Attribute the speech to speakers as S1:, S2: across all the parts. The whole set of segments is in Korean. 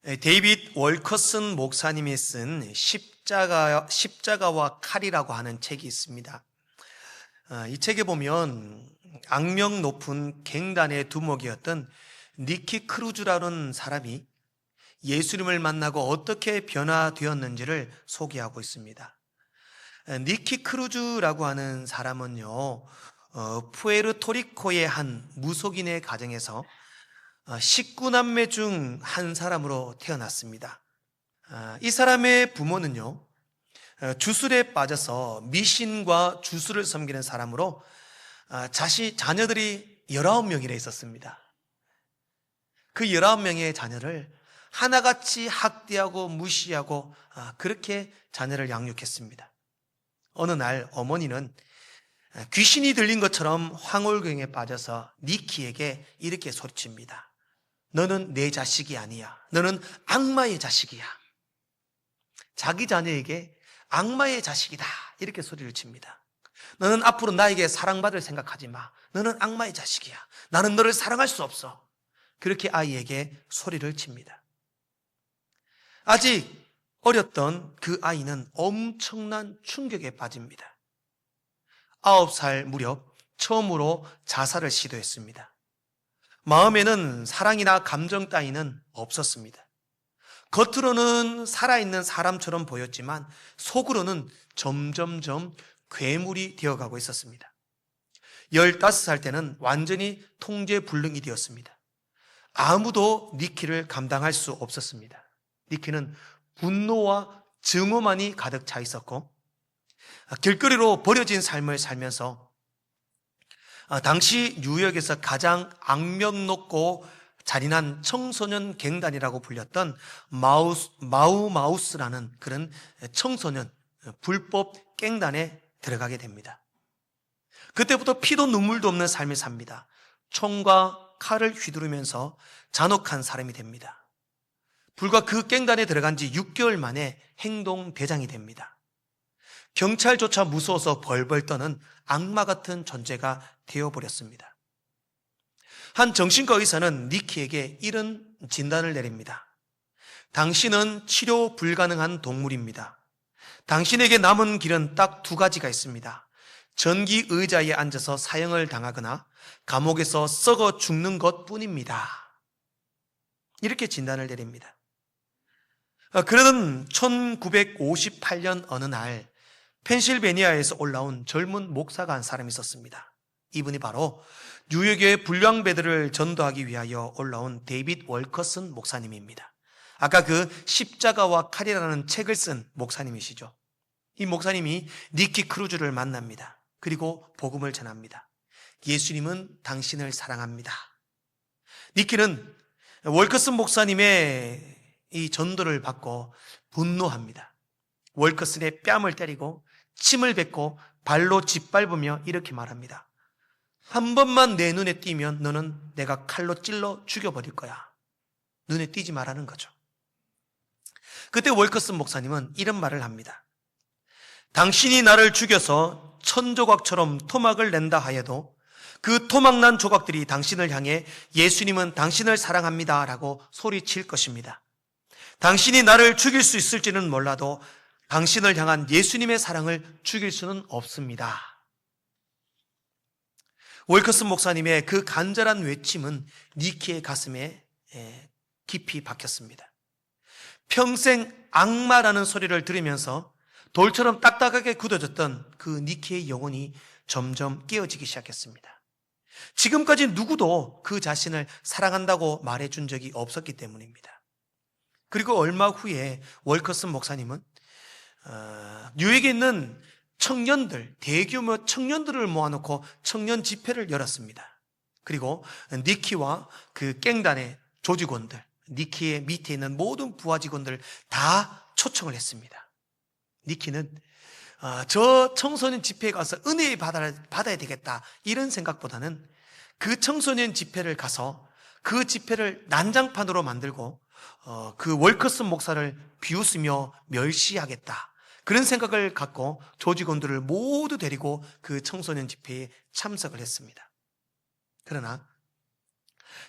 S1: 데이빗 월커슨 목사님이 쓴 십자가와 칼이라고 하는 책이 있습니다. 이 책에 보면 악명 높은 갱단의 두목이었던 니키 크루즈라는 사람이 예수님을 만나고 어떻게 변화되었는지를 소개하고 있습니다. 니키 크루즈라고 하는 사람은요, 푸에르토리코의 한 무속인의 가정에서 19남매 중 한 사람으로 태어났습니다. 이 사람의 부모는요, 주술에 빠져서 미신과 주술을 섬기는 사람으로 자녀들이 19명이나 있었습니다. 그 19명의 자녀를 하나같이 학대하고 무시하고 그렇게 자녀를 양육했습니다. 어느 날 어머니는 귀신이 들린 것처럼 황홀경에 빠져서 니키에게 이렇게 소리칩니다. 너는 내 자식이 아니야. 너는 악마의 자식이야. 자기 자녀에게 악마의 자식이다 이렇게 소리를 칩니다. 너는 앞으로 나에게 사랑받을 생각하지 마. 너는 악마의 자식이야. 나는 너를 사랑할 수 없어. 그렇게 아이에게 소리를 칩니다. 아직 어렸던 그 아이는 엄청난 충격에 빠집니다. 9살 무렵 처음으로 자살을 시도했습니다. 마음에는 사랑이나 감정 따위는 없었습니다. 겉으로는 살아있는 사람처럼 보였지만 속으로는 점점점 괴물이 되어가고 있었습니다. 15살 때는 완전히 통제불능이 되었습니다. 아무도 니키를 감당할 수 없었습니다. 니키는 분노와 증오만이 가득 차 있었고 길거리로 버려진 삶을 살면서 당시 뉴욕에서 가장 악명 높고 잔인한 청소년 갱단이라고 불렸던 마우마우스라는 그런 청소년 불법 갱단에 들어가게 됩니다. 그때부터 피도 눈물도 없는 삶을 삽니다. 총과 칼을 휘두르면서 잔혹한 사람이 됩니다. 불과 그 갱단에 들어간 지 6개월 만에 행동대장이 됩니다. 경찰조차 무서워서 벌벌 떠는 악마 같은 존재가 되어버렸습니다. 한 정신과 의사는 니키에게 이런 진단을 내립니다. 당신은 치료 불가능한 동물입니다. 당신에게 남은 길은 딱 2가지가 있습니다. 전기 의자에 앉아서 사형을 당하거나 감옥에서 썩어 죽는 것뿐입니다. 이렇게 진단을 내립니다. 그러던 1958년 어느 날 펜실베니아에서 올라온 젊은 목사가 한 사람이 있었습니다. 이분이 바로 뉴욕의 불량배들을 전도하기 위하여 올라온 데이빗 월커슨 목사님입니다. 아까 그 십자가와 칼이라는 책을 쓴 목사님이시죠. 이 목사님이 니키 크루즈를 만납니다. 그리고 복음을 전합니다. 예수님은 당신을 사랑합니다. 니키는 월커슨 목사님의 이 전도를 받고 분노합니다. 월커슨의 뺨을 때리고 침을 뱉고 발로 짓밟으며 이렇게 말합니다. 한 번만 내 눈에 띄면 너는 내가 칼로 찔러 죽여버릴 거야. 눈에 띄지 말라는 거죠. 그때 월커슨 목사님은 이런 말을 합니다. 당신이 나를 죽여서 천조각처럼 토막을 낸다 하여도 그 토막난 조각들이 당신을 향해 예수님은 당신을 사랑합니다 라고 소리칠 것입니다. 당신이 나를 죽일 수 있을지는 몰라도 당신을 향한 예수님의 사랑을 죽일 수는 없습니다. 월커슨 목사님의 그 간절한 외침은 니키의 가슴에 깊이 박혔습니다. 평생 악마라는 소리를 들으면서 돌처럼 딱딱하게 굳어졌던 그 니키의 영혼이 점점 깨어지기 시작했습니다. 지금까지 누구도 그 자신을 사랑한다고 말해준 적이 없었기 때문입니다. 그리고 얼마 후에 월커슨 목사님은 뉴욕에 있는 청년들, 대규모 청년들을 모아놓고 청년 집회를 열었습니다. 그리고 니키와 그 갱단의 조직원들, 니키의 밑에 있는 모든 부하 직원들 다 초청을 했습니다. 니키는 저 청소년 집회에 가서 은혜 받아야 되겠다 이런 생각보다는 그 청소년 집회를 가서 그 집회를 난장판으로 만들고 그 월커슨 목사를 비웃으며 멸시하겠다 그런 생각을 갖고 조직원들을 모두 데리고 그 청소년 집회에 참석을 했습니다. 그러나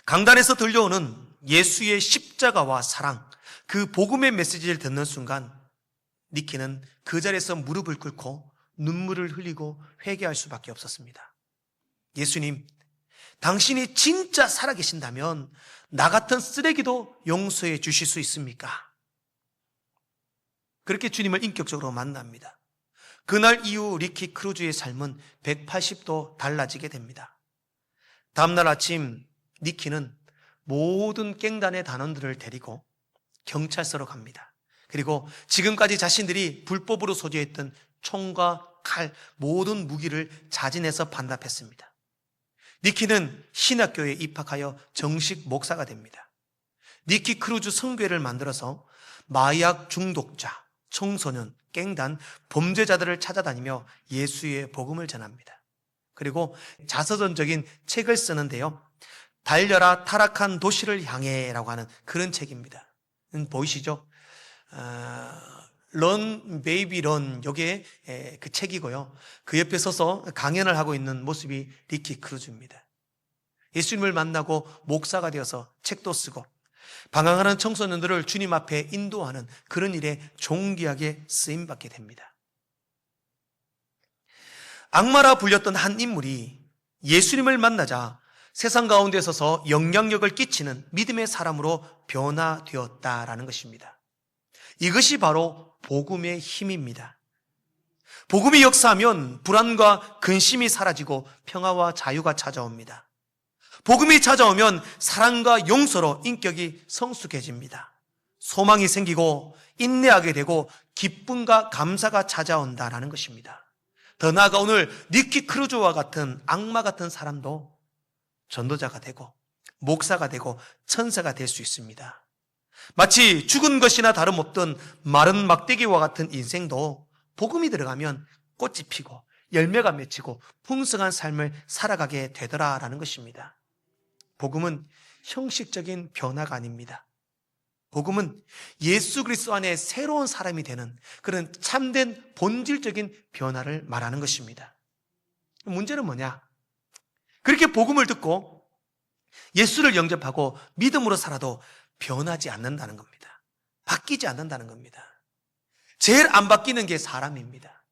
S1: 강단에서 들려오는 예수의 십자가와 사랑, 그 복음의 메시지를 듣는 순간 니키는 그 자리에서 무릎을 꿇고 눈물을 흘리고 회개할 수밖에 없었습니다. 예수님, 당신이 진짜 살아계신다면 나 같은 쓰레기도 용서해 주실 수 있습니까? 그렇게 주님을 인격적으로 만납니다. 그날 이후 리키 크루즈의 삶은 180도 달라지게 됩니다. 다음날 아침 니키는 모든 갱단의 단원들을 데리고 경찰서로 갑니다. 그리고 지금까지 자신들이 불법으로 소지했던 총과 칼, 모든 무기를 자진해서 반납했습니다. 니키는 신학교에 입학하여 정식 목사가 됩니다. 니키 크루즈 성교회를 만들어서 마약 중독자, 청소년, 갱단, 범죄자들을 찾아다니며 예수의 복음을 전합니다. 그리고 자서전적인 책을 쓰는데요, 달려라 타락한 도시를 향해 라고 하는 그런 책입니다. 보이시죠? 런 베이비 런, 이게 그 책이고요, 그 옆에 서서 강연을 하고 있는 모습이 리키 크루즈입니다. 예수님을 만나고 목사가 되어서 책도 쓰고 방황하는 청소년들을 주님 앞에 인도하는 그런 일에 존귀하게 쓰임받게 됩니다. 악마라 불렸던 한 인물이 예수님을 만나자 세상 가운데 서서 영향력을 끼치는 믿음의 사람으로 변화되었다라는 것입니다. 이것이 바로 복음의 힘입니다. 복음이 역사하면 불안과 근심이 사라지고 평화와 자유가 찾아옵니다. 복음이 찾아오면 사랑과 용서로 인격이 성숙해집니다. 소망이 생기고 인내하게 되고 기쁨과 감사가 찾아온다라는 것입니다. 더 나아가 오늘 니키 크루즈와 같은 악마 같은 사람도 전도자가 되고 목사가 되고 천사가 될 수 있습니다. 마치 죽은 것이나 다름없던 마른 막대기와 같은 인생도 복음이 들어가면 꽃이 피고 열매가 맺히고 풍성한 삶을 살아가게 되더라라는 것입니다. 복음은 형식적인 변화가 아닙니다. 복음은 예수 그리스도 안에 새로운 사람이 되는 그런 참된 본질적인 변화를 말하는 것입니다. 문제는 뭐냐? 그렇게 복음을 듣고 예수를 영접하고 믿음으로 살아도 변하지 않는다는 겁니다. 바뀌지 않는다는 겁니다. 제일 안 바뀌는 게 사람입니다.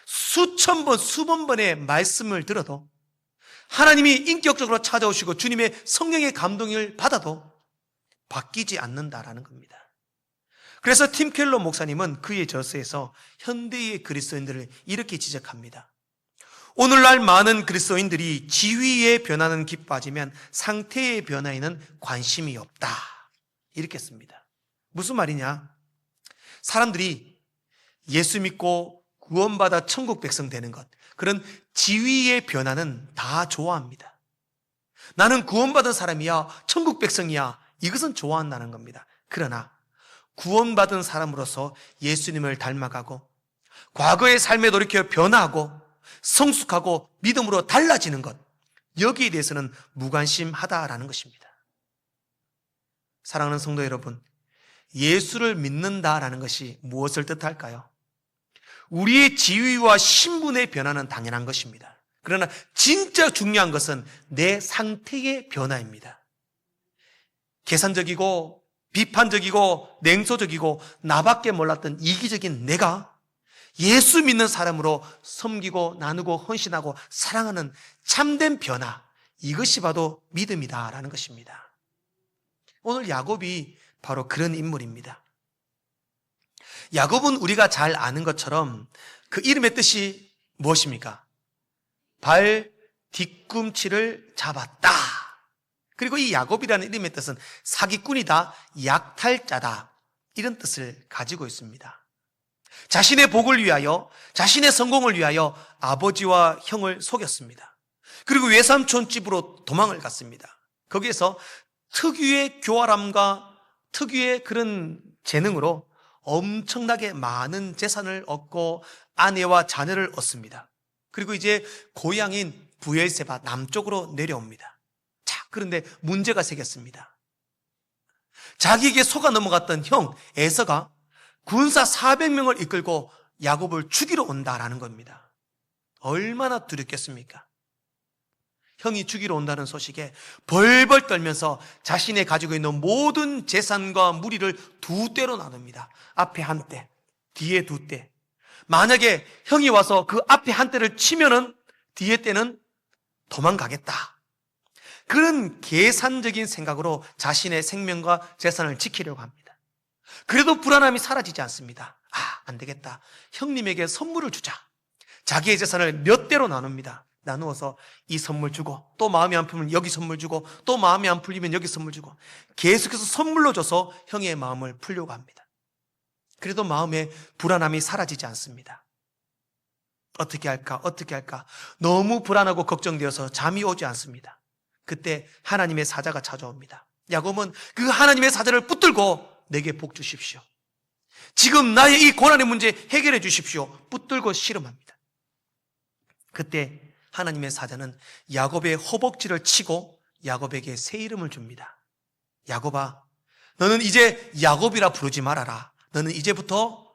S1: 수천 번, 수만 번의 말씀을 들어도, 하나님이 인격적으로 찾아오시고 주님의 성령의 감동을 받아도 바뀌지 않는다라는 겁니다. 그래서 팀 켈러 목사님은 그의 저서에서 현대의 그리스도인들을 이렇게 지적합니다. 오늘날 많은 그리스도인들이 지위의 변화는 기뻐하지만 상태의 변화에는 관심이 없다, 이렇게 씁니다. 무슨 말이냐? 사람들이 예수 믿고 구원받아 천국 백성 되는 것, 그런 지위의 변화는 다 좋아합니다. 나는 구원받은 사람이야, 천국 백성이야, 이것은 좋아한다는 겁니다. 그러나 구원받은 사람으로서 예수님을 닮아가고 과거의 삶에 돌이켜 변화하고 성숙하고 믿음으로 달라지는 것, 여기에 대해서는 무관심하다라는 것입니다. 사랑하는 성도 여러분, 예수를 믿는다라는 것이 무엇을 뜻할까요? 우리의 지위와 신분의 변화는 당연한 것입니다. 그러나 진짜 중요한 것은 내 상태의 변화입니다. 계산적이고 비판적이고 냉소적이고 나밖에 몰랐던 이기적인 내가 예수 믿는 사람으로 섬기고 나누고 헌신하고 사랑하는 참된 변화, 이것이 바로 믿음이다라는 것입니다. 오늘 야곱이 바로 그런 인물입니다. 야곱은 우리가 잘 아는 것처럼 그 이름의 뜻이 무엇입니까? 발 뒤꿈치를 잡았다. 그리고 이 야곱이라는 이름의 뜻은 사기꾼이다, 약탈자다, 이런 뜻을 가지고 있습니다. 자신의 복을 위하여, 자신의 성공을 위하여 아버지와 형을 속였습니다. 그리고 외삼촌 집으로 도망을 갔습니다. 거기에서 특유의 교활함과 특유의 그런 재능으로 엄청나게 많은 재산을 얻고 아내와 자녀를 얻습니다. 그리고 이제 고향인 부엘세바 남쪽으로 내려옵니다. 자, 그런데 문제가 생겼습니다. 자기에게 속아 넘어갔던 형 에서가 군사 400명을 이끌고 야곱을 죽이러 온다라는 겁니다. 얼마나 두렵겠습니까? 형이 죽이러 온다는 소식에 벌벌 떨면서 자신이 가지고 있는 모든 재산과 무리를 두 떼로 나눕니다. 앞에 한 떼, 뒤에 두 떼. 만약에 형이 와서 그 앞에 한 떼를 치면은 뒤에 떼는 도망가겠다. 그런 계산적인 생각으로 자신의 생명과 재산을 지키려고 합니다. 그래도 불안함이 사라지지 않습니다. 안 되겠다. 형님에게 선물을 주자. 자기의 재산을 몇 대로 나눕니다. 나누어서 이 선물 주고, 또 마음이 안 풀리면 여기 선물 주고, 또 마음이 안 풀리면 여기 선물 주고, 계속해서 선물로 줘서 형의 마음을 풀려고 합니다. 그래도 마음에 불안함이 사라지지 않습니다. 어떻게 할까? 너무 불안하고 걱정되어서 잠이 오지 않습니다. 그때 하나님의 사자가 찾아옵니다. 야곱은 그 하나님의 사자를 붙들고 내게 복 주십시오. 지금 나의 이 고난의 문제 해결해 주십시오. 붙들고 씨름합니다. 그때 하나님의 사자는 야곱의 허벅지를 치고 야곱에게 새 이름을 줍니다. 야곱아, 너는 이제 야곱이라 부르지 말아라. 너는 이제부터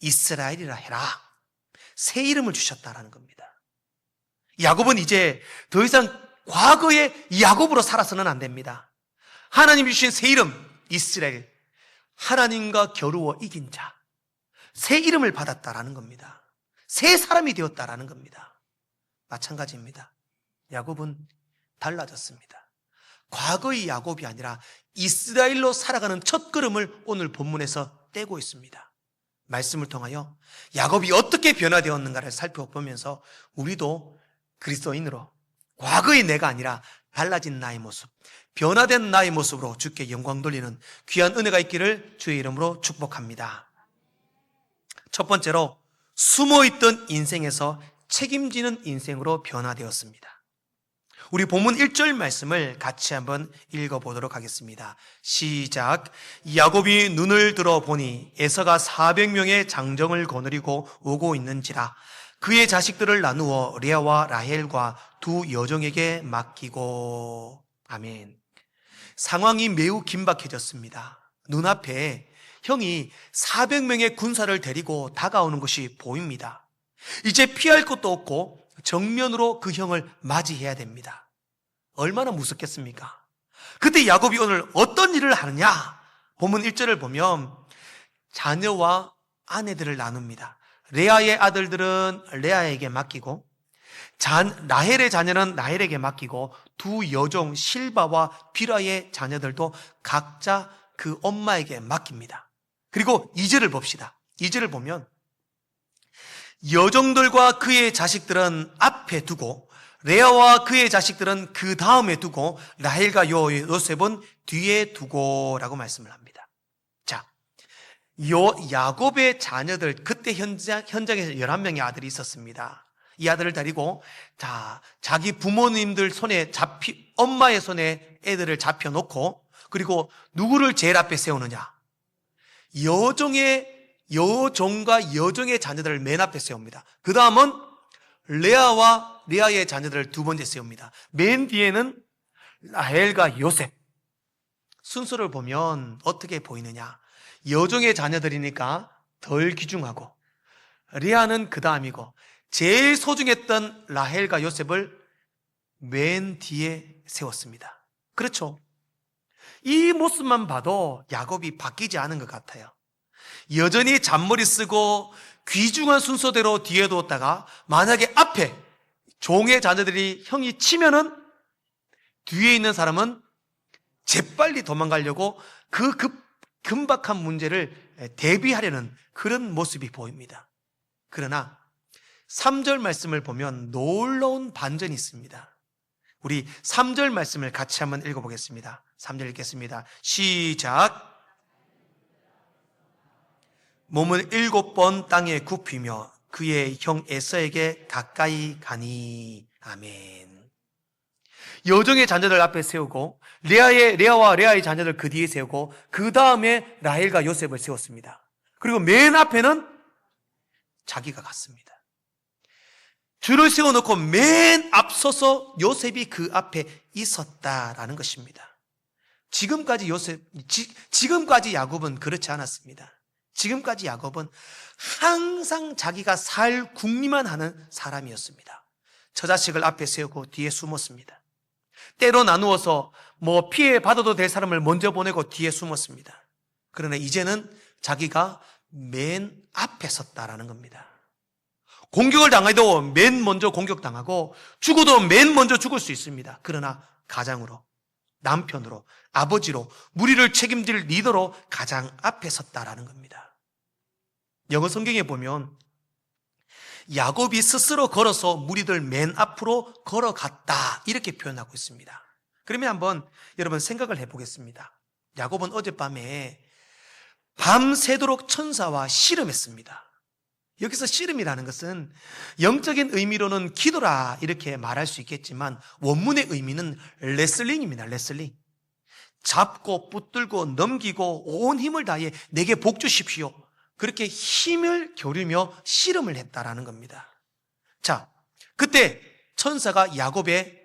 S1: 이스라엘이라 해라. 새 이름을 주셨다라는 겁니다. 야곱은 이제 더 이상 과거의 야곱으로 살아서는 안 됩니다. 하나님이 주신 새 이름 이스라엘, 하나님과 겨루어 이긴 자, 새 이름을 받았다라는 겁니다. 새 사람이 되었다라는 겁니다. 마찬가지입니다. 야곱은 달라졌습니다. 과거의 야곱이 아니라 이스라엘로 살아가는 첫 걸음을 오늘 본문에서 떼고 있습니다. 말씀을 통하여 야곱이 어떻게 변화되었는가를 살펴보면서 우리도 그리스도인으로 과거의 내가 아니라 달라진 나의 모습, 변화된 나의 모습으로 주께 영광 돌리는 귀한 은혜가 있기를 주의 이름으로 축복합니다. 첫 번째로 숨어있던 인생에서 책임지는 인생으로 변화되었습니다. 우리 본문 1절 말씀을 같이 한번 읽어보도록 하겠습니다. 시작. 야곱이 눈을 들어 보니 에서가 400명의 장정을 거느리고 오고 있는지라 그의 자식들을 나누어 레아와 라헬과 두 여종에게 맡기고. 아멘. 상황이 매우 긴박해졌습니다. 눈앞에 형이 400명의 군사를 데리고 다가오는 것이 보입니다. 이제 피할 곳도 없고 정면으로 그 형을 맞이해야 됩니다. 얼마나 무섭겠습니까? 그때 야곱이 오늘 어떤 일을 하느냐? 본문 1절을 보면 자녀와 아내들을 나눕니다. 레아의 아들들은 레아에게 맡기고 라헬의 자녀는 라헬에게 맡기고 두 여종 실바와 비라의 자녀들도 각자 그 엄마에게 맡깁니다. 그리고 2절을 봅시다. 2절을 보면 여종들과 그의 자식들은 앞에 두고 레아와 그의 자식들은 그 다음에 두고 라헬과 요셉은 뒤에 두고 라고 말씀을 합니다. 자, 야곱의 자녀들, 그때 현장에서 11명의 아들이 있었습니다. 이 아들을 데리고 자기 부모님들 손에 엄마의 손에 애들을 잡혀놓고, 그리고 누구를 제일 앞에 세우느냐? 여종과 여종의 자녀들을 맨 앞에 세웁니다. 그 다음은 레아와 레아의 자녀들을 두 번째 세웁니다. 맨 뒤에는 라헬과 요셉. 순서를 보면 어떻게 보이느냐? 여종의 자녀들이니까 덜 귀중하고, 레아는 그 다음이고, 제일 소중했던 라헬과 요셉을 맨 뒤에 세웠습니다. 그렇죠? 이 모습만 봐도 야곱이 바뀌지 않은 것 같아요. 여전히 잔머리 쓰고 귀중한 순서대로 뒤에 두었다가 만약에 앞에 종의 자녀들이 형이 치면은 뒤에 있는 사람은 재빨리 도망가려고 그 긴박한 문제를 대비하려는 그런 모습이 보입니다. 그러나 3절 말씀을 보면 놀라운 반전이 있습니다. 우리 3절 말씀을 같이 한번 읽어보겠습니다. 3절 읽겠습니다. 시작. 몸은 7번 땅에 굽히며 그의 형 에서에게 가까이 가니. 아멘. 여종의 자녀들 앞에 세우고 레아와 레아의 자녀들 그 뒤에 세우고 그 다음에 라헬과 요셉을 세웠습니다. 그리고 맨 앞에는 자기가 갔습니다. 줄을 세워놓고 맨 앞서서 요셉이 그 앞에 있었다라는 것입니다. 지금까지 야곱은 그렇지 않았습니다. 지금까지 야곱은 항상 자기가 살 궁리만 하는 사람이었습니다. 처자식을 앞에 세우고 뒤에 숨었습니다. 때로 나누어서 피해 받아도 될 사람을 먼저 보내고 뒤에 숨었습니다. 그러나 이제는 자기가 맨 앞에 섰다라는 겁니다. 공격을 당해도 맨 먼저 공격당하고 죽어도 맨 먼저 죽을 수 있습니다. 그러나 가장으로, 남편으로, 아버지로, 무리를 책임질 리더로 가장 앞에 섰다라는 겁니다. 영어 성경에 보면 야곱이 스스로 걸어서 무리들 맨 앞으로 걸어갔다 이렇게 표현하고 있습니다. 그러면 한번 여러분 생각을 해보겠습니다. 야곱은 어젯밤에 밤새도록 천사와 씨름했습니다. 여기서 씨름이라는 것은 영적인 의미로는 기도라 이렇게 말할 수 있겠지만 원문의 의미는 레슬링입니다. 레슬링. 잡고 붙들고 넘기고 온 힘을 다해 내게 복 주십시오. 그렇게 힘을 겨루며 씨름을 했다라는 겁니다. 자, 그때 천사가 야곱의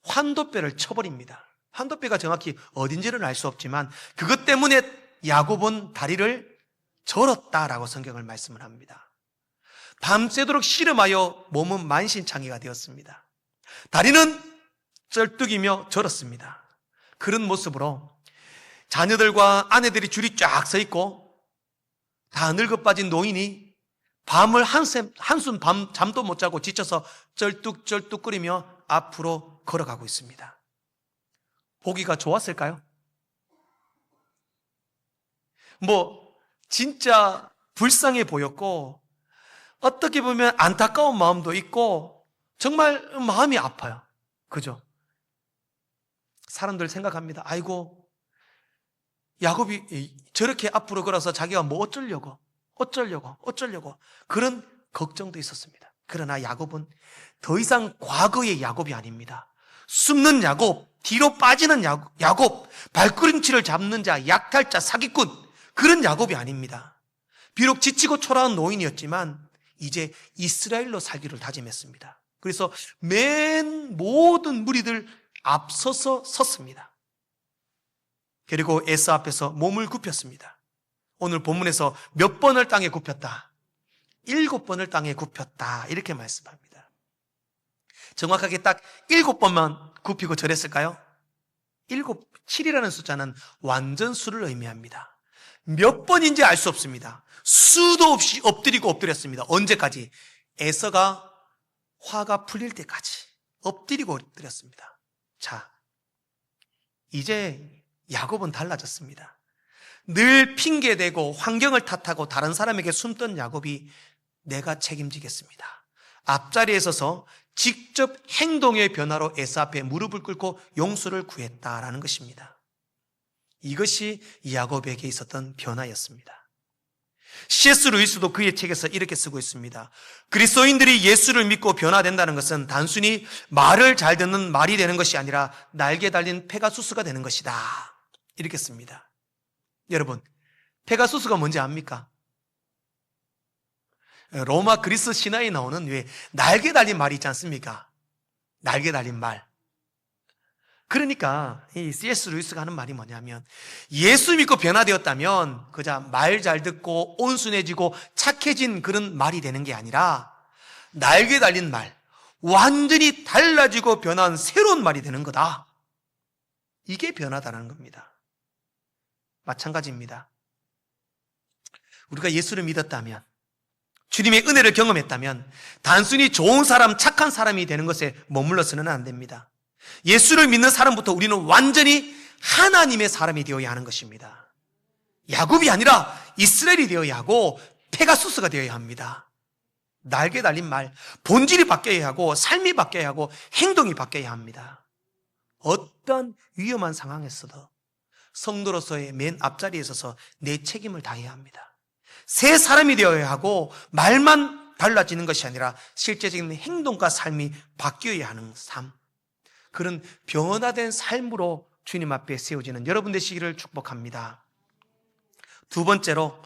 S1: 환도뼈를 쳐버립니다. 환도뼈가 정확히 어딘지는 알 수 없지만 그것 때문에 야곱은 다리를 절었다라고 성경을 말씀을 합니다. 밤새도록 씨름하여 몸은 만신창이가 되었습니다. 다리는 쩔뚝이며 절었습니다. 그런 모습으로 자녀들과 아내들이 줄이 쫙 서 있고 다 늙어 빠진 노인이 밤을 한숨 잠도 못 자고 지쳐서 쩔뚝쩔뚝거리며 앞으로 걸어가고 있습니다. 보기가 좋았을까요? 진짜 불쌍해 보였고 어떻게 보면 안타까운 마음도 있고 정말 마음이 아파요. 그죠? 사람들 생각합니다. 아이고, 야곱이 저렇게 앞으로 걸어서 자기가 어쩌려고 그런 걱정도 있었습니다. 그러나 야곱은 더 이상 과거의 야곱이 아닙니다. 숨는 야곱, 뒤로 빠지는 야곱, 발걸음치를 잡는 자, 약탈자, 사기꾼, 그런 야곱이 아닙니다. 비록 지치고 초라한 노인이었지만 이제 이스라엘로 살기를 다짐했습니다. 그래서 맨 모든 무리들 앞서서 섰습니다. 그리고 에서 앞에서 몸을 굽혔습니다. 오늘 본문에서 몇 번을 땅에 굽혔다? 7번을 땅에 굽혔다 이렇게 말씀합니다. 정확하게 딱 7번만 굽히고 절했을까요? 7이라는 숫자는 완전수를 의미합니다. 몇 번인지 알 수 없습니다. 수도 없이 엎드리고 엎드렸습니다. 언제까지? 에서가 화가 풀릴 때까지 엎드리고 엎드렸습니다. 자, 이제 야곱은 달라졌습니다. 늘 핑계대고 환경을 탓하고 다른 사람에게 숨던 야곱이 내가 책임지겠습니다. 앞자리에 서서 직접 행동의 변화로 에서 앞에 무릎을 꿇고 용서를 구했다라는 것입니다. 이것이 야곱에게 있었던 변화였습니다. C.S. 루이스도 그의 책에서 이렇게 쓰고 있습니다. 그리스도인들이 예수를 믿고 변화된다는 것은 단순히 말을 잘 듣는 말이 되는 것이 아니라 날개 달린 페가수스가 되는 것이다. 이렇게 씁니다. 여러분, 페가수스가 뭔지 압니까? 로마 그리스 신화에 나오는 왜 날개 달린 말이 있지 않습니까? 날개 달린 말. 그러니까 이 C.S. 루이스가 하는 말이 뭐냐면 예수 믿고 변화되었다면 그저 말 잘 듣고 온순해지고 착해진 그런 말이 되는 게 아니라 날개 달린 말, 완전히 달라지고 변한 새로운 말이 되는 거다. 이게 변화다라는 겁니다. 마찬가지입니다. 우리가 예수를 믿었다면, 주님의 은혜를 경험했다면 단순히 좋은 사람, 착한 사람이 되는 것에 머물러서는 안 됩니다. 예수를 믿는 사람부터 우리는 완전히 하나님의 사람이 되어야 하는 것입니다. 야곱이 아니라 이스라엘이 되어야 하고 페가수스가 되어야 합니다. 날개 달린 말, 본질이 바뀌어야 하고 삶이 바뀌어야 하고 행동이 바뀌어야 합니다. 어떤 위험한 상황에서도 성도로서의 맨 앞자리에 서서 내 책임을 다해야 합니다. 새 사람이 되어야 하고 말만 달라지는 것이 아니라 실제적인 행동과 삶이 바뀌어야 하는 삶, 그런 변화된 삶으로 주님 앞에 세워지는 여러분 되시기를 축복합니다. 두 번째로,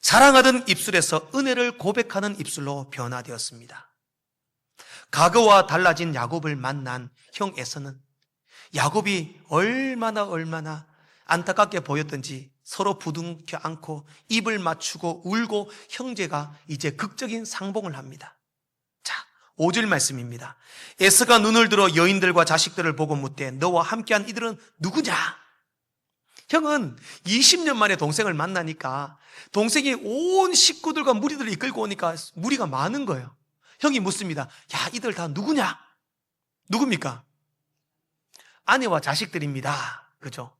S1: 자랑하던 입술에서 은혜를 고백하는 입술로 변화되었습니다. 과거와 달라진 야곱을 만난 형 에서는 야곱이 얼마나 안타깝게 보였던지 서로 부둥켜 안고 입을 맞추고 울고 형제가 이제 극적인 상봉을 합니다. 자, 5절 말씀입니다. 에서가 눈을 들어 여인들과 자식들을 보고 묻되 너와 함께한 이들은 누구냐? 형은 20년 만에 동생을 만나니까 동생이 온 식구들과 무리들을 이끌고 오니까 무리가 많은 거예요. 형이 묻습니다. 야, 이들 다 누구냐? 누굽니까? 아내와 자식들입니다. 그죠?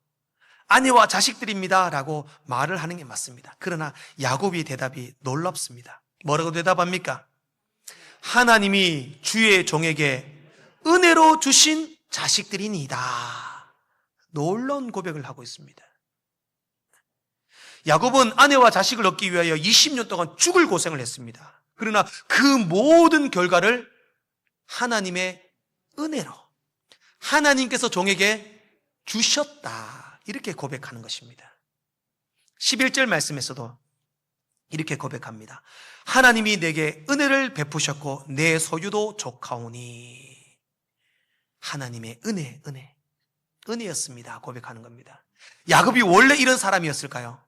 S1: 아내와 자식들입니다 라고 말을 하는 게 맞습니다. 그러나 야곱의 대답이 놀랍습니다. 뭐라고 대답합니까? 하나님이 주의 종에게 은혜로 주신 자식들이니이다. 놀라운 고백을 하고 있습니다. 야곱은 아내와 자식을 얻기 위하여 20년 동안 죽을 고생을 했습니다. 그러나 그 모든 결과를 하나님의 은혜로 하나님께서 종에게 주셨다. 이렇게 고백하는 것입니다. 11절 말씀에서도 이렇게 고백합니다. 하나님이 내게 은혜를 베푸셨고 내 소유도 족하오니. 하나님의 은혜였습니다. 고백하는 겁니다. 야곱이 원래 이런 사람이었을까요?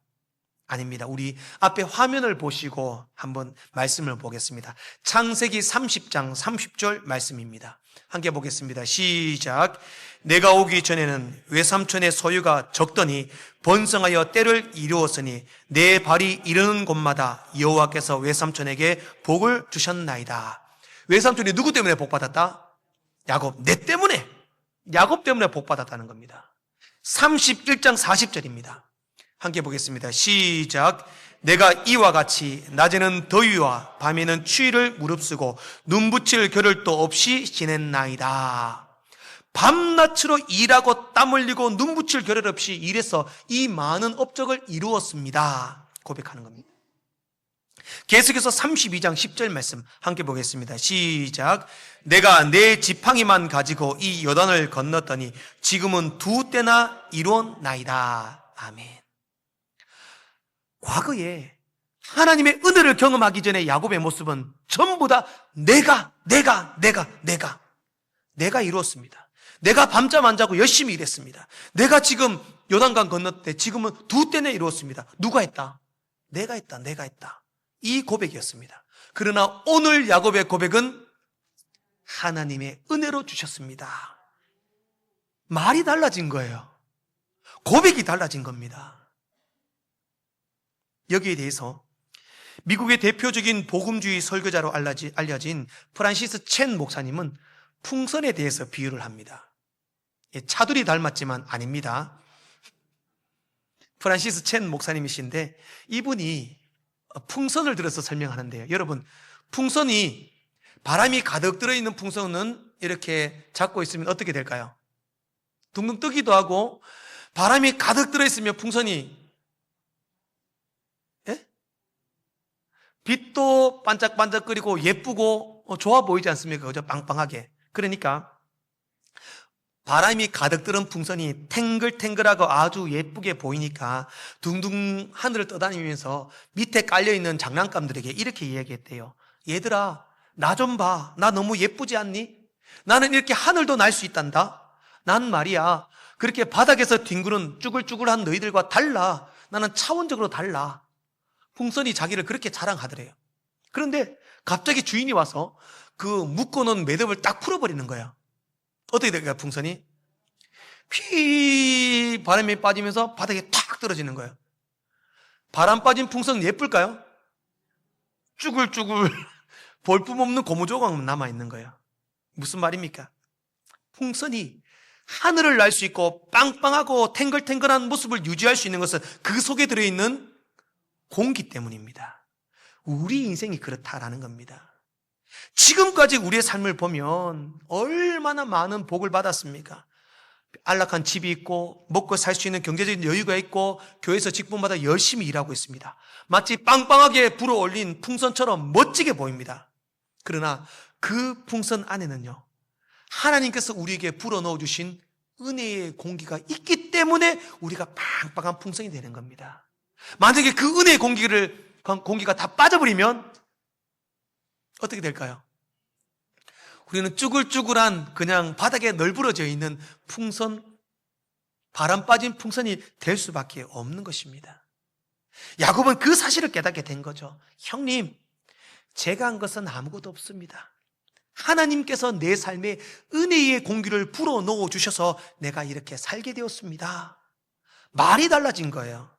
S1: 아닙니다. 우리 앞에 화면을 보시고 한번 말씀을 보겠습니다. 창세기 30장 30절 말씀입니다. 함께 보겠습니다. 시작. 내가 오기 전에는 외삼촌의 소유가 적더니 번성하여 때를 이루었으니 내 발이 이르는 곳마다 여호와께서 외삼촌에게 복을 주셨나이다. 외삼촌이 누구 때문에 복 받았다? 야곱. 내 때문에. 야곱 때문에 복 받았다는 겁니다. 31장 40절입니다. 함께 보겠습니다. 시작. 내가 이와 같이 낮에는 더위와 밤에는 추위를 무릅쓰고 눈붙일 겨를도 없이 지냈나이다. 밤낮으로 일하고 땀 흘리고 눈붙일 겨를 없이 일해서 이 많은 업적을 이루었습니다. 고백하는 겁니다. 계속해서 32장 10절 말씀 함께 보겠습니다. 시작. 내가 내 지팡이만 가지고 이 요단을 건넜더니 지금은 2때나 이루었나이다. 아멘. 과거에 하나님의 은혜를 경험하기 전에 야곱의 모습은 전부 다 내가 이루었습니다. 내가 밤잠 안 자고 열심히 일했습니다. 내가 지금 요단강 건넜대. 지금은 2때나 이루었습니다. 누가 했다? 내가 했다. 이 고백이었습니다. 그러나 오늘 야곱의 고백은 하나님의 은혜로 주셨습니다. 말이 달라진 거예요. 고백이 달라진 겁니다. 여기에 대해서 미국의 대표적인 복음주의 설교자로 알려진 프란시스 첸 목사님은 풍선에 대해서 비유를 합니다. 차두리 닮았지만 아닙니다. 프란시스 첸 목사님이신데 이분이 풍선을 들어서 설명하는데요. 여러분, 풍선이 바람이 가득 들어있는 풍선은 이렇게 잡고 있으면 어떻게 될까요? 둥둥 뜨기도 하고 바람이 가득 들어있으면 풍선이 빛도 반짝반짝거리고 예쁘고 좋아 보이지 않습니까? 그죠? 빵빵하게. 그러니까 바람이 가득 들은 풍선이 탱글탱글하고 아주 예쁘게 보이니까 둥둥 하늘을 떠다니면서 밑에 깔려있는 장난감들에게 이렇게 이야기했대요. 얘들아, 나 좀 봐. 나 너무 예쁘지 않니? 나는 이렇게 하늘도 날 수 있단다. 난 말이야, 그렇게 바닥에서 뒹구는 쭈글쭈글한 너희들과 달라. 나는 차원적으로 달라. 풍선이 자기를 그렇게 자랑하더래요. 그런데 갑자기 주인이 와서 그 묶어놓은 매듭을 딱 풀어버리는 거예요. 어떻게 될까요, 풍선이? 피 바람이 빠지면서 바닥에 탁 떨어지는 거예요. 바람 빠진 풍선 예쁠까요? 쭈글쭈글 볼품없는 고무조각만 남아있는 거예요. 무슨 말입니까? 풍선이 하늘을 날 수 있고 빵빵하고 탱글탱글한 모습을 유지할 수 있는 것은 그 속에 들어있는 공기 때문입니다. 우리 인생이 그렇다라는 겁니다. 지금까지 우리의 삶을 보면 얼마나 많은 복을 받았습니까? 안락한 집이 있고 먹고 살 수 있는 경제적인 여유가 있고 교회에서 직분마다 열심히 일하고 있습니다. 마치 빵빵하게 불어올린 풍선처럼 멋지게 보입니다. 그러나 그 풍선 안에는요, 하나님께서 우리에게 불어넣어 주신 은혜의 공기가 있기 때문에 우리가 빵빵한 풍선이 되는 겁니다. 만약에 그 은혜의 공기가 다 빠져버리면 어떻게 될까요? 우리는 쭈글쭈글한 그냥 바닥에 널브러져 있는 풍선, 바람 빠진 풍선이 될 수밖에 없는 것입니다. 야곱은 그 사실을 깨닫게 된 거죠. 형님, 제가 한 것은 아무것도 없습니다. 하나님께서 내 삶에 은혜의 공기를 불어넣어 주셔서 내가 이렇게 살게 되었습니다. 말이 달라진 거예요.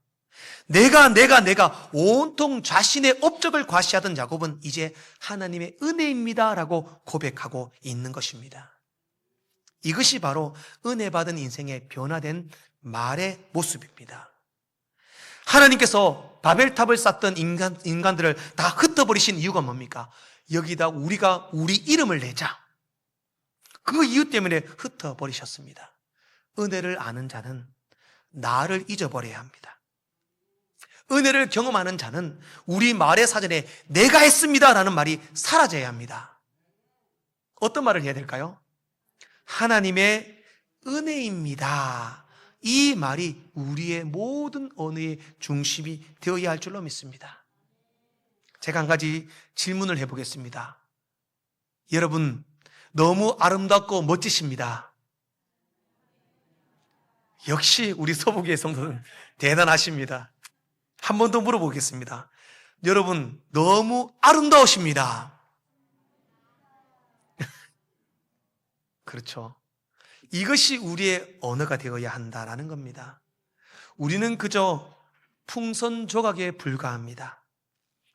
S1: 내가 온통 자신의 업적을 과시하던 야곱은 이제 하나님의 은혜입니다 라고 고백하고 있는 것입니다. 이것이 바로 은혜 받은 인생의 변화된 말의 모습입니다. 하나님께서 바벨탑을 쌓던 인간들을 다 흩어버리신 이유가 뭡니까? 여기다 우리가 우리 이름을 내자. 그 이유 때문에 흩어버리셨습니다. 은혜를 아는 자는 나를 잊어버려야 합니다. 은혜를 경험하는 자는 우리 말의 사전에 내가 했습니다 라는 말이 사라져야 합니다. 어떤 말을 해야 될까요? 하나님의 은혜입니다. 이 말이 우리의 모든 언어의 중심이 되어야 할 줄로 믿습니다. 제가 한 가지 질문을 해보겠습니다. 여러분, 너무 아름답고 멋지십니다. 역시 우리 서부교회 성도는 대단하십니다. 한 번 더 물어보겠습니다. 여러분, 너무 아름다우십니다. 그렇죠. 이것이 우리의 언어가 되어야 한다라는 겁니다. 우리는 그저 풍선조각에 불과합니다.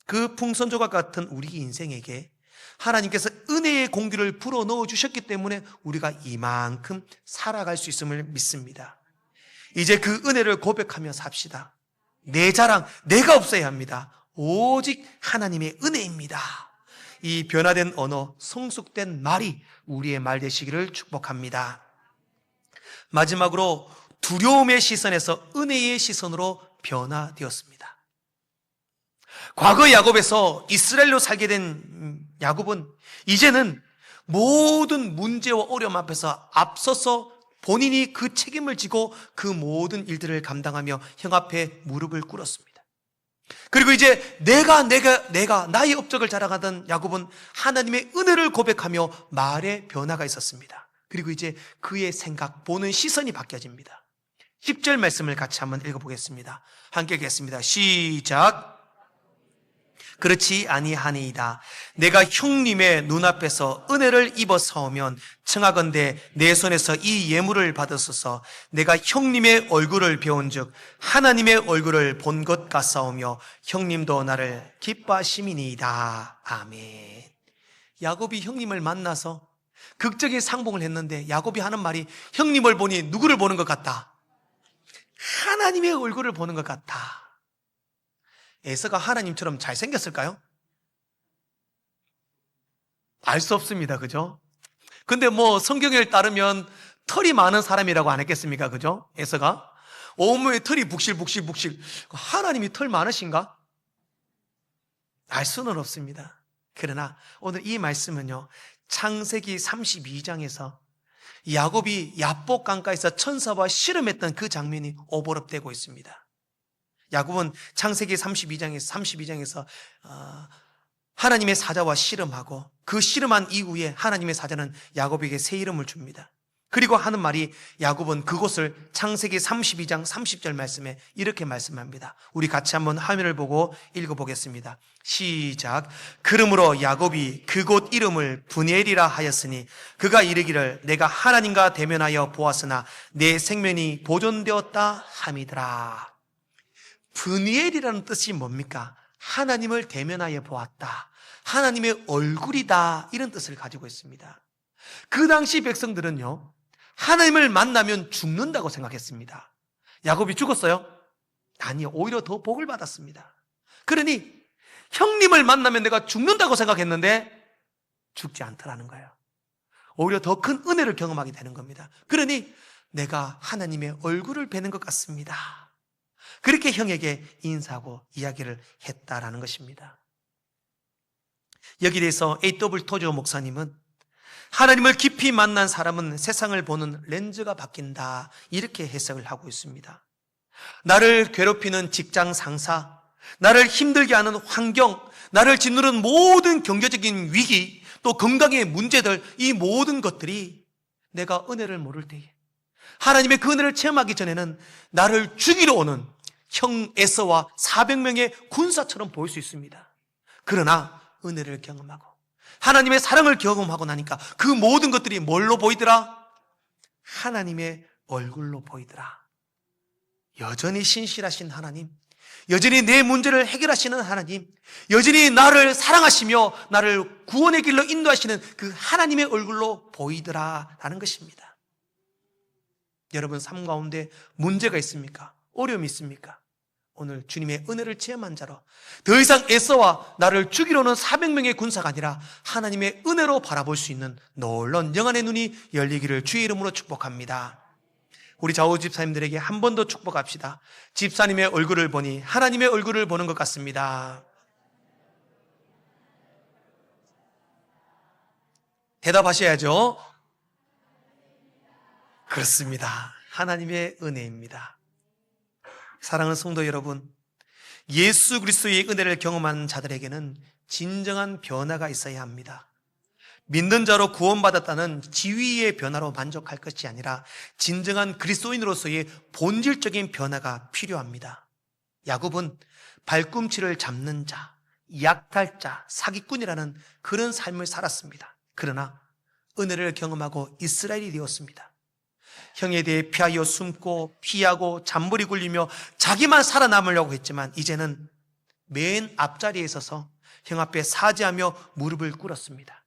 S1: 그 풍선조각 같은 우리 인생에게 하나님께서 은혜의 공기를 불어넣어 주셨기 때문에 우리가 이만큼 살아갈 수 있음을 믿습니다. 이제 그 은혜를 고백하며 삽시다. 내 자랑, 내가 없어야 합니다. 오직 하나님의 은혜입니다. 이 변화된 언어, 성숙된 말이 우리의 말 되시기를 축복합니다. 마지막으로 두려움의 시선에서 은혜의 시선으로 변화되었습니다. 과거 야곱에서 이스라엘로 살게 된 야곱은 이제는 모든 문제와 어려움 앞에서 앞서서 본인이 그 책임을 지고 그 모든 일들을 감당하며 형 앞에 무릎을 꿇었습니다. 그리고 이제 내가 나의 업적을 자랑하던 야곱은 하나님의 은혜를 고백하며 말의 변화가 있었습니다. 그리고 이제 그의 생각, 보는 시선이 바뀌어집니다. 10절 말씀을 같이 한번 읽어보겠습니다. 함께 읽겠습니다. 시작. 그렇지 아니하니이다. 내가 형님의 눈앞에서 은혜를 입어 사오면 청하건대 내 손에서 이 예물을 받았소서. 내가 형님의 얼굴을 배운즉 하나님의 얼굴을 본 것 같사오며 형님도 나를 기뻐하심이니이다. 아멘. 야곱이 형님을 만나서 극적인 상봉을 했는데 야곱이 하는 말이 형님을 보니 누구를 보는 것 같다? 하나님의 얼굴을 보는 것 같다. 에서가 하나님처럼 잘생겼을까요? 알 수 없습니다. 그죠? 근데 성경에 따르면 털이 많은 사람이라고 안 했겠습니까? 그죠? 에서가 온몸에 털이 북실북실 하나님이 털 많으신가? 알 수는 없습니다. 그러나 오늘 이 말씀은요, 창세기 32장에서 야곱이 야복 강가에서 천사와 씨름했던 그 장면이 오버랩되고 있습니다. 야곱은 창세기 32장에서 하나님의 사자와 씨름하고 그 씨름한 이후에 하나님의 사자는 야곱에게 새 이름을 줍니다. 그리고 하는 말이 야곱은 그곳을 창세기 32장 30절 말씀에 이렇게 말씀합니다. 우리 같이 한번 화면을 보고 읽어보겠습니다. 시작. 그러므로 야곱이 그곳 이름을 브니엘이라 하였으니 그가 이르기를 내가 하나님과 대면하여 보았으나 내 생명이 보존되었다 함이더라. 브니엘이라는 뜻이 뭡니까? 하나님을 대면하여 보았다. 하나님의 얼굴이다. 이런 뜻을 가지고 있습니다. 그 당시 백성들은요, 하나님을 만나면 죽는다고 생각했습니다. 야곱이 죽었어요? 아니요, 오히려 더 복을 받았습니다. 그러니 형님을 만나면 내가 죽는다고 생각했는데 죽지 않더라는 거예요. 오히려 더 큰 은혜를 경험하게 되는 겁니다. 그러니 내가 하나님의 얼굴을 뵈는 것 같습니다. 그렇게 형에게 인사하고 이야기를 했다라는 것입니다. 여기에 대해서 A.W. 토저 목사님은 하나님을 깊이 만난 사람은 세상을 보는 렌즈가 바뀐다, 이렇게 해석을 하고 있습니다. 나를 괴롭히는 직장 상사, 나를 힘들게 하는 환경, 나를 짓누르는 모든 경제적인 위기, 또 건강의 문제들, 이 모든 것들이 내가 은혜를 모를 때에, 하나님의 그 은혜를 체험하기 전에는 나를 죽이러 오는 형 에서와 400명의 군사처럼 보일 수 있습니다. 그러나 은혜를 경험하고 하나님의 사랑을 경험하고 나니까 그 모든 것들이 뭘로 보이더라? 하나님의 얼굴로 보이더라. 여전히 신실하신 하나님, 여전히 내 문제를 해결하시는 하나님, 여전히 나를 사랑하시며 나를 구원의 길로 인도하시는 그 하나님의 얼굴로 보이더라라는 것입니다. 여러분 삶 가운데 문제가 있습니까? 어려움이 있습니까? 오늘 주님의 은혜를 체험한 자로 더 이상 에서와 나를 죽이려는 400명의 군사가 아니라 하나님의 은혜로 바라볼 수 있는 놀라운 영안의 눈이 열리기를 주의 이름으로 축복합니다. 우리 좌우 집사님들에게 한 번 더 축복합시다. 집사님의 얼굴을 보니 하나님의 얼굴을 보는 것 같습니다. 대답하셔야죠. 그렇습니다. 하나님의 은혜입니다. 사랑하는 성도 여러분, 예수 그리스도의 은혜를 경험한 자들에게는 진정한 변화가 있어야 합니다. 믿는 자로 구원받았다는 지위의 변화로 만족할 것이 아니라 진정한 그리스도인으로서의 본질적인 변화가 필요합니다. 야곱은 발꿈치를 잡는 자, 약탈자, 사기꾼이라는 그런 삶을 살았습니다. 그러나 은혜를 경험하고 이스라엘이 되었습니다. 형에 대해 피하여 숨고 피하고 잔머리 굴리며 자기만 살아남으려고 했지만 이제는 맨 앞자리에 서서 형 앞에 사죄하며 무릎을 꿇었습니다.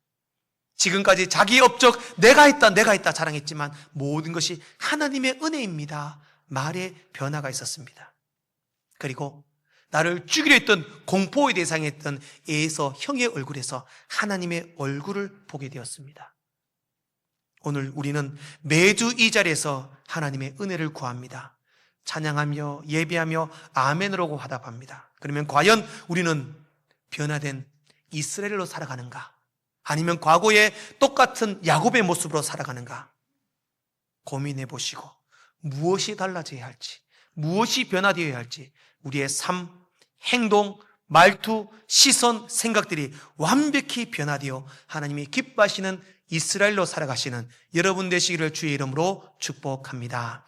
S1: 지금까지 자기 업적 내가 했다 자랑했지만 모든 것이 하나님의 은혜입니다. 말에 변화가 있었습니다. 그리고 나를 죽이려 했던 공포의 대상이었던 에서 형의 얼굴에서 하나님의 얼굴을 보게 되었습니다. 오늘 우리는 매주 이 자리에서 하나님의 은혜를 구합니다. 찬양하며 예배하며 아멘으로 화답합니다. 그러면 과연 우리는 변화된 이스라엘로 살아가는가? 아니면 과거의 똑같은 야곱의 모습으로 살아가는가? 고민해 보시고 무엇이 달라져야 할지, 무엇이 변화되어야 할지 우리의 삶, 행동, 말투, 시선, 생각들이 완벽히 변화되어 하나님이 기뻐하시는 이스라엘로 살아가시는 여러분 되시기를 주의 이름으로 축복합니다.